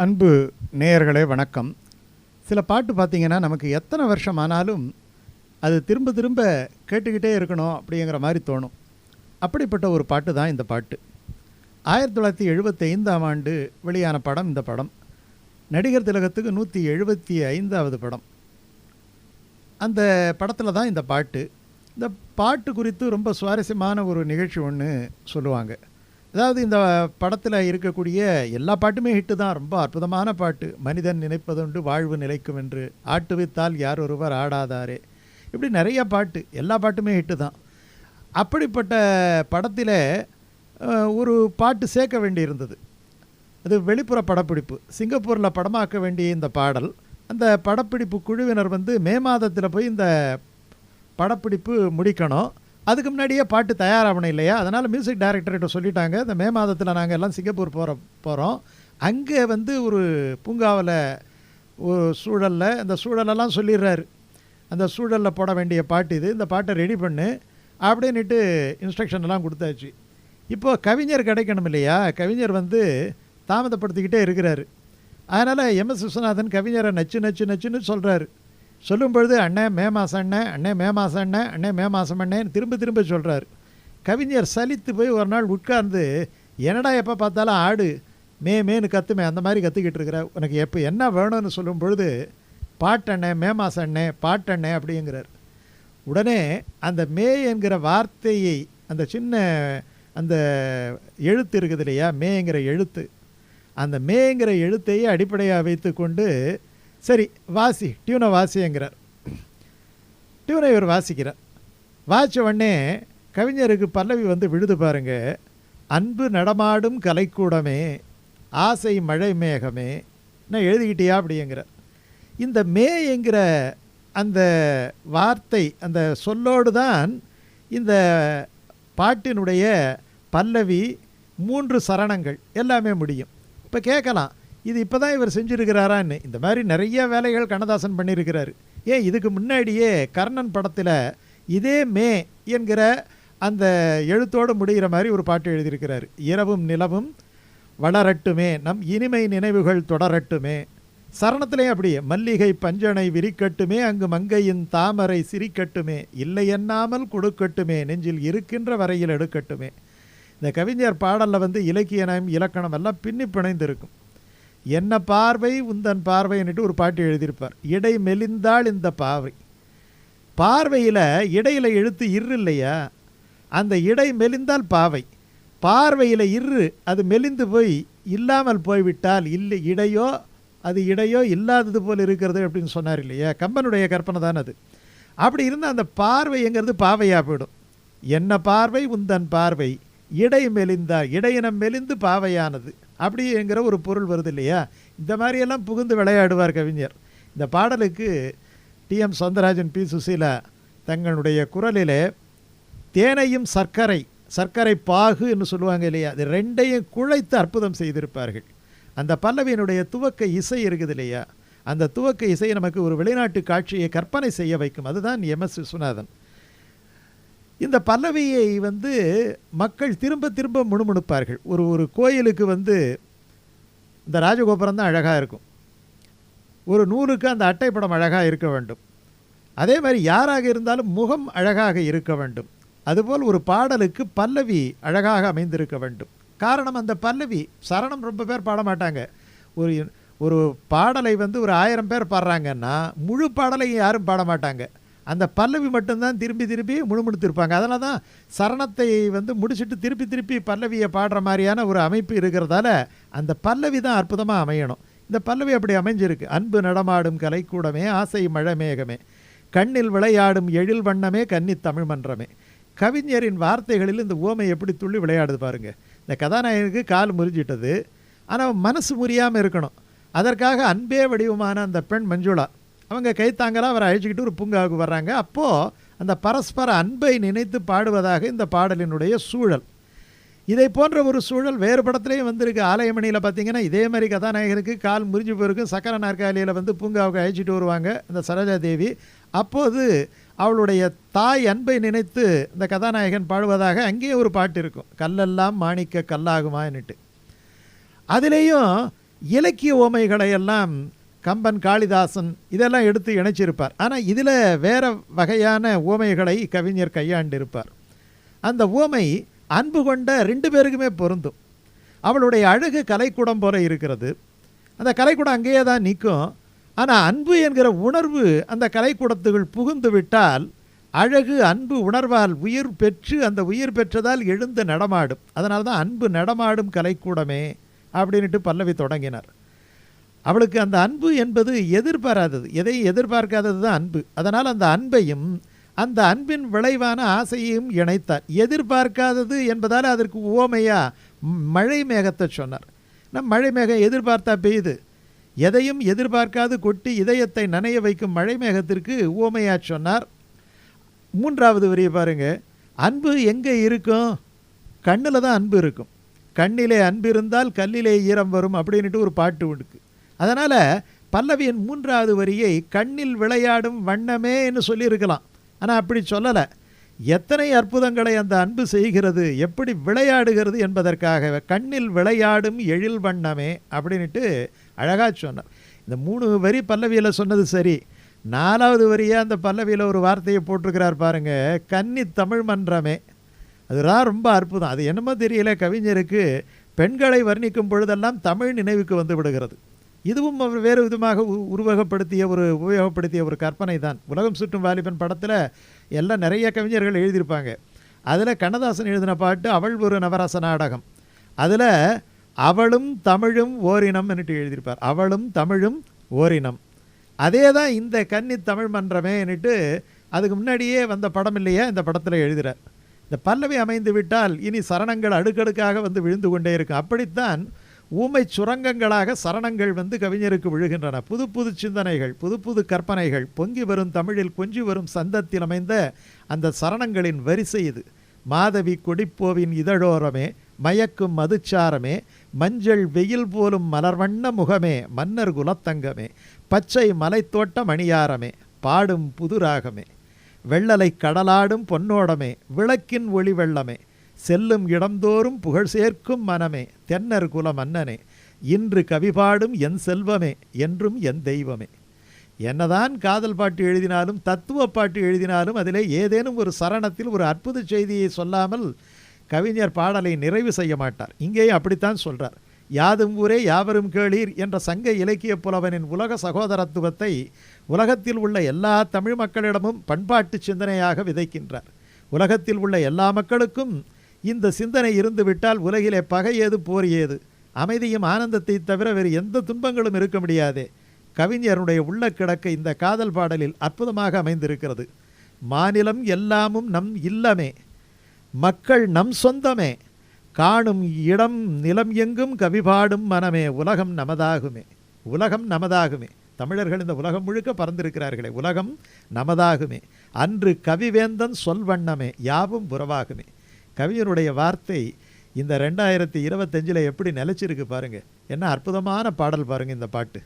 அன்பு நேயர்களே வணக்கம். சில பாட்டு பார்த்திங்கன்னா நமக்கு எத்தனை வருஷம் ஆனாலும் அது திரும்ப திரும்ப கேட்டுக்கிட்டே இருக்கணும் அப்படிங்கிற மாதிரி தோணும். அப்படிப்பட்ட ஒரு பாட்டு தான் இந்த பாட்டு. 1975ஆம் ஆண்டு வெளியான படம் இந்த படம். நடிகர் திலகத்துக்கு 175வது படம். அந்த படத்தில் தான் இந்த பாட்டு. இந்த பாட்டு குறித்து ரொம்ப சுவாரஸ்யமான ஒரு நிகழ்ச்சி ஒன்று சொல்லுவாங்க. அதாவது இந்த படத்தில் இருக்கக்கூடிய எல்லா பாட்டுமே ஹிட்டு தான். ரொம்ப அற்புதமான பாட்டு. மனிதன் நினைப்பதுண்டு வாழ்வு நிலைக்கும் என்று, ஆட்டுவித்தால் யார் ஒருவர் ஆடாதாரே, இப்படி நிறைய பாட்டு, எல்லா பாட்டுமே ஹிட்டு தான். அப்படிப்பட்ட படத்தில் ஒரு பாட்டு சேர்க்க வேண்டியிருந்தது. அது வெளிப்புற படப்பிடிப்பு, சிங்கப்பூரில் படமாக்க வேண்டிய இந்த பாடல். அந்த படப்பிடிப்பு குழுவினர் மே மாதத்தில் போய் இந்த படப்பிடிப்பு முடிக்கணும். அதுக்கு முன்னாடியே பாட்டு தயாராகணும் இல்லையா? அதனால் மியூசிக் டைரக்டர்கிட்ட சொல்லிட்டாங்க, இந்த மே மாதத்தில் நாங்கள் எல்லாம் சிங்கப்பூர் போகிறோம். அங்கே ஒரு பூங்காவில் ஒரு சூழலில், அந்த சூழலெல்லாம் சொல்லிடுறாரு. அந்த சூழலில் போட வேண்டிய பாட்டு இது, இந்த பாட்டை ரெடி பண்ணு அப்படின்ட்டு இன்ஸ்ட்ரக்ஷன் எல்லாம் கொடுத்தாச்சு. இப்போது கவிஞர் கிடைக்கணும் இல்லையா? கவிஞர் தாமதப்படுத்திக்கிட்டே இருக்கிறாரு. அதனால் எம்எஸ் விஸ்வநாதன் கவிஞரை நச்சு நச்சு நச்சுன்னு சொல்கிறாரு. சொல்லும் பொழுது அண்ணே மே மாதம் அண்ணே, அண்ணே மே மாதம் அண்ணே, அண்ணே மே மாதம் அண்ணேன்னு திரும்ப திரும்ப சொல்கிறார். கவிஞர் சலித்து போய் ஒரு நாள் உட்கார்ந்து, என்னடா எப்போ பார்த்தாலும் ஆடு மேன்னு கத்துமே, அந்த மாதிரி கற்றுக்கிட்டு இருக்கிற, உனக்கு எப்போ என்ன வேணும்னு சொல்லும் பொழுது பாட்டண்ணே மே மாதம் அண்ணே பாட்டண்ணே அப்படிங்கிறார். உடனே அந்த மே என்கிற வார்த்தையை, அந்த சின்ன அந்த எழுத்து இருக்குது இல்லையா, மேங்கிற எழுத்து, அந்த மேங்கிற எழுத்தையே அடிப்படையாக வைத்து கொண்டு, சரி வாசி, டியூனை வாசிங்கிறார். டியூனை இவர் வாசிக்கிறார். வாசித்த உடனே கவிஞருக்கு பல்லவி விழுது பாருங்க. அன்பு நடமாடும் கலைக்கூடமே, ஆசை மழை மேகமே, நான் எழுதிக்கிட்டியா அப்படிங்கிறார். இந்த மே என்கிற அந்த வார்த்தை, அந்த சொல்லோடு தான் இந்த பாட்டினுடைய பல்லவி, 3 சரணங்கள் எல்லாமே முடியும். இப்போ கேட்கலாம், இது இப்போ தான் இவர் செஞ்சுருக்கிறாரான்னு. இந்த மாதிரி நிறைய வேலைகள் கண்ணதாசன் பண்ணியிருக்கிறாரு. ஏன் இதுக்கு முன்னாடியே கர்ணன் படத்தில் இதே மே என்கிற அந்த எழுத்தோடு முடிகிற மாதிரி ஒரு பாட்டு எழுதியிருக்கிறார். இரவும் நிலவும் வளரட்டுமே, நம் இனிமை நினைவுகள் தொடரட்டுமே. சரணத்திலே அப்படியே, மல்லிகை பஞ்சனை விரிக்கட்டுமே, அங்கு மங்கையின் தாமரை சிரிக்கட்டுமே, இல்லை எண்ணாமல் கொடுக்கட்டுமே, நெஞ்சில் இருக்கின்ற வரையில் எடுக்கட்டுமே. இந்த கவிஞர் பாடலில் இலக்கியம் இலக்கணம் எல்லாம் பின்னி பிணைந்திருக்கும். என்ன பார்வை உந்தன் பார்வைன்னுட்டு ஒரு பாட்டு எழுதியிருப்பார். இடை மெலிந்தாள் இந்த பார்வை. பார்வையில் இடையில் எழுத்து இரு இல்லையா, அந்த இடை மெலிந்தால் பாவை, பார்வையில் இரு அது மெலிந்து போய் இல்லாமல் போய்விட்டால் இல்லை இடையோ, அது இடையோ இல்லாதது போல் இருக்கிறது அப்படின்னு சொன்னார் இல்லையா? கம்பனுடைய கற்பனை தான் அது. அப்படி இருந்தால் அந்த பார்வைங்கிறது பாவையாக போயிடும். என்ன பார்வை உந்தன் பார்வை, இடை மெலிந்தா, இடையினம் மெலிந்து பாவையானது அப்படிங்கிற ஒரு பொருள் வருது இல்லையா? இந்த மாதிரியெல்லாம் புகுந்து விளையாடுவார் கவிஞர். இந்த பாடலுக்கு டி.எம். சௌந்தரராஜன், பி. சுசீலா தங்களுடைய குரலிலே தேனையும் சர்க்கரை பாகு என்று சொல்லுவாங்க இல்லையா, அது ரெண்டையும் குழைத்து அற்புதம் செய்திருப்பார்கள். அந்த பல்லவியினுடைய துவக்க இசை இருக்குது இல்லையா, அந்த துவக்க இசை நமக்கு ஒரு வெளிநாட்டு காட்சியை கற்பனை செய்ய வைக்கும். அதுதான் எம்எஸ் விஸ்வநாதன். இந்த பல்லவியை மக்கள் திரும்ப திரும்ப முணுமுணுப்பார்கள். ஒரு கோயிலுக்கு இந்த ராஜகோபுரம் தான் அழகாக இருக்கும், ஒரு நூலுக்கு அந்த அட்டைப்படம் அழகாக இருக்க வேண்டும். அதே மாதிரி யாராக இருந்தாலும் முகம் அழகாக இருக்க வேண்டும். அதுபோல் ஒரு பாடலுக்கு பல்லவி அழகாக அமைந்திருக்க வேண்டும். காரணம், அந்த பல்லவி சரணம் ரொம்ப பேர் பாட மாட்டாங்க. ஒரு பாடலை ஒரு 1000 பேர் பாடுறாங்கன்னா முழு பாடலையும் யாரும் பாட மாட்டாங்க. அந்த பல்லவி மட்டும்தான் திருப்பி திருப்பி முணுமுணுத்திருப்பாங்க. அதனால தான் சரணத்தை முடிச்சுட்டு திருப்பி திருப்பி பல்லவியை பாடுற மாதிரியான ஒரு அமைப்பு இருக்கிறதால அந்த பல்லவி தான் அற்புதமாக அமையணும். இந்த பல்லவி அப்படி அமைஞ்சிருக்கு. அன்பு நடமாடும் கலைக்கூடமே, ஆசை மழை மேகமே, கண்ணில் விளையாடும் எழில் வண்ணமே, கன்னி தமிழ் மன்றமே. கவிஞரின் வார்த்தைகளில் இந்த ஓமை எப்படி துள்ளி விளையாடுது பாருங்க. இந்த கதாநாயகனுக்கு கால் முறிஞ்சிட்டது, ஆனால் மனசு முறியாமல் இருக்கணும். அதற்காக அன்பே வடிவமான அந்த பெண் மஞ்சுளா அவங்க கைத்தாங்களாக அவரை அழைச்சிக்கிட்டு ஒரு பூங்காவுக்கு வர்றாங்க. அப்போது அந்த பரஸ்பர அன்பை நினைத்து பாடுவதாக இந்த பாடலினுடைய சூழல். இதை போன்ற ஒரு சூழல் வேறு படத்துலேயும் வந்திருக்கு. ஆலயமணியில் பார்த்திங்கன்னா இதே மாதிரி கதாநாயகனுக்கு கால் முறிஞ்சு போயிருக்கும். சக்கர நாற்காலியில் பூங்காவுக்கு அழைச்சிட்டு வருவாங்க இந்த சரோஜா தேவி. அப்போது அவளுடைய தாய் அன்பை நினைத்து இந்த கதாநாயகன் பாடுவதாக அங்கேயே ஒரு பாட்டு இருக்கும், கல்லெல்லாம் மாணிக்க கல்லாகுமான்னுட்டு. அதுலேயும் இலக்கிய ஓமைகளை எல்லாம் கம்பன், காளிதாசன் இதெல்லாம் எடுத்து இணைச்சிருப்பார். ஆனால் இதில் வேறு வகையான ஓமைகளை கவிஞர் கையாண்டிருப்பார். அந்த ஓமை அன்பு கொண்ட 2 பேருக்குமே பொருந்தும். அவளுடைய அழகு கலைக்கூடம் போல இருக்கிறது. அந்த கலைக்கூடம் அங்கேயே தான் நிற்கும். ஆனால் அன்பு என்கிற உணர்வு அந்த கலைக்கூடத்துக்குள் புகுந்து விட்டால் அழகு அன்பு உணர்வால் உயிர் பெற்று அந்த உயிர் பெற்றதால் எழுந்து நடமாடும். அதனால தான் அன்பு நடமாடும் கலைக்கூடமே அப்படின்ட்டு பல்லவி தொடங்கினார். அவளுக்கு அந்த அன்பு என்பது எதிர்பாராதது, எதையும் எதிர்பார்க்காதது தான் அன்பு. அதனால் அந்த அன்பையும் அந்த அன்பின் விளைவான ஆசையையும் இணைத்தார். எதிர்பார்க்காதது என்பதால் அதற்கு உவமையாக மழை மேகத்தை சொன்னார். மழை மேகம் எதிர்பார்த்தா பெய்யுது. எதையும் எதிர்பார்க்காது கொட்டி இதயத்தை நனைய வைக்கும் மழை மேகத்திற்கு உவமையாக சொன்னார். 3வது வரியை பாருங்கள். அன்பு எங்கே இருக்கும்? கண்ணில் தான் அன்பு இருக்கும். கண்ணிலே அன்பு இருந்தால் கல்லிலே ஈரம் வரும் அப்படின்ட்டு ஒரு பாட்டு உண்டு. அதனால் பல்லவியின் 3வது வரியை கண்ணில் விளையாடும் வண்ணமேன்னு சொல்லியிருக்கலாம். ஆனால் அப்படி சொல்லலை. எத்தனை அற்புதங்களை அந்த அன்பு செய்கிறது, எப்படி விளையாடுகிறது என்பதற்காக கண்ணில் விளையாடும் எழில் வண்ணமே அப்படின்ட்டு அழகாக சொன்னார். இந்த 3 வரி பல்லவியில் சொன்னது சரி. 4வது வரியாக அந்த பல்லவியில் ஒரு வார்த்தையை போட்டிருக்கிறார் பாருங்கள், கன்னி தமிழ் மன்றமே. அதுதான் ரொம்ப அற்புதம். அது என்னமோ தெரியல, கவிஞருக்கு பெண்களை வர்ணிக்கும் பொழுதெல்லாம் தமிழ் நினைவுக்கு வந்து விடுகிறது. இதுவும் அவர் வேறு விதமாக உபயோகப்படுத்திய ஒரு கற்பனை தான். உலகம் சுற்றும் வாலிபன் படத்தில் எல்லாம் நிறைய கவிஞர்கள் எழுதியிருப்பாங்க. அதில் கண்ணதாசன் எழுதின பாட்டு அவள் ஒரு நவரச நாடகம். அதில் அவளும் தமிழும் ஓரினம் என்னட்டு எழுதியிருப்பார். அவளும் தமிழும் ஓரினம். அதே தான் இந்த கன்னி தமிழ் மன்றமே என்னட்டு அதுக்கு முன்னாடியே வந்த படம் இல்லையா, இந்த படத்தில் எழுதுகிறார். இந்த பல்லவி அமைந்து விட்டால் இனி சரணங்கள் அடுக்கடுக்காக வந்து விழுந்து கொண்டே இருக்கும். அப்படித்தான் ஊமை சுரங்கங்களாக சரணங்கள் வந்து கவிஞருக்கு விழுகின்றன. புது புது சிந்தனைகள், புது புது கற்பனைகள் பொங்கி வரும் தமிழில் கொஞ்சி வரும் சந்தத்தில் அமைந்த அந்த சரணங்களின் வரிசை இது. மாதவி கொடிப்போவின் இதழோரமே, மயக்கும் மதுச்சாரமே, மஞ்சள் வெயில் போலும் மலர்வண்ண முகமே, மன்னர் குலத்தங்கமே, பச்சை மலைத்தோட்ட மணியாரமே, பாடும் புதுராகமே, வெள்ளலை கடலாடும் பொன்னோடமே, விளக்கின் ஒளி வெள்ளமே, செல்லும் இடந்தோறும் புகழ் சேர்க்கும் மனமே, தென்னர் குல மன்னனே, இன்று கவிபாடும் என் செல்வமே, என்றும் என் தெய்வமே. என்னதான் காதல் பாட்டு எழுதினாலும் தத்துவ பாட்டு எழுதினாலும் அதிலே ஏதேனும் ஒரு சரணத்தில் ஒரு அற்புத செய்தியை சொல்லாமல் கவிஞர் பாடலை நிறைவு செய்ய மாட்டார். இங்கேயும் அப்படித்தான் சொல்கிறார். யாதும் ஊரே யாவரும் கேளீர் என்ற சங்க இலக்கிய புலவனின் உலக சகோதரத்துவத்தை உலகத்தில் உள்ள எல்லா தமிழ் மக்களிடமும் பண்பாட்டு சிந்தனையாக விதைக்கின்றார். உலகத்தில் உள்ள எல்லா மக்களுக்கும் இந்த சிந்தனை இருந்துவிட்டால் உலகிலே பகை ஏது போர் ஏது, அமைதியும் ஆனந்தத்தை தவிர வேறு எந்த துன்பங்களும் இருக்க முடியாதே. கவிஞருடைய உள்ள கிடக்க இந்த காதல் பாடலில் அற்புதமாக அமைந்திருக்கிறது. மாநிலம் எல்லாமும் நம் இல்லமே, மக்கள் நம் சொந்தமே, காணும் இடம் நிலம் எங்கும் கவிபாடும் மனமே, உலகம் நமதாகுமே. உலகம் நமதாகுமே. தமிழர்கள் இந்த உலகம் முழுக்க பறந்திருக்கிறார்களே, உலகம் நமதாகுமே. அன்று கவிவேந்தன் சொல்வண்ணமே, யாவும் உறவாகுமே. கவிஞருடைய வார்த்தை இந்த 2025 எப்படி நிலைச்சிருக்கு பாருங்கள். என்ன அற்புதமான பாடல் பாருங்கள் இந்த பாட்டு.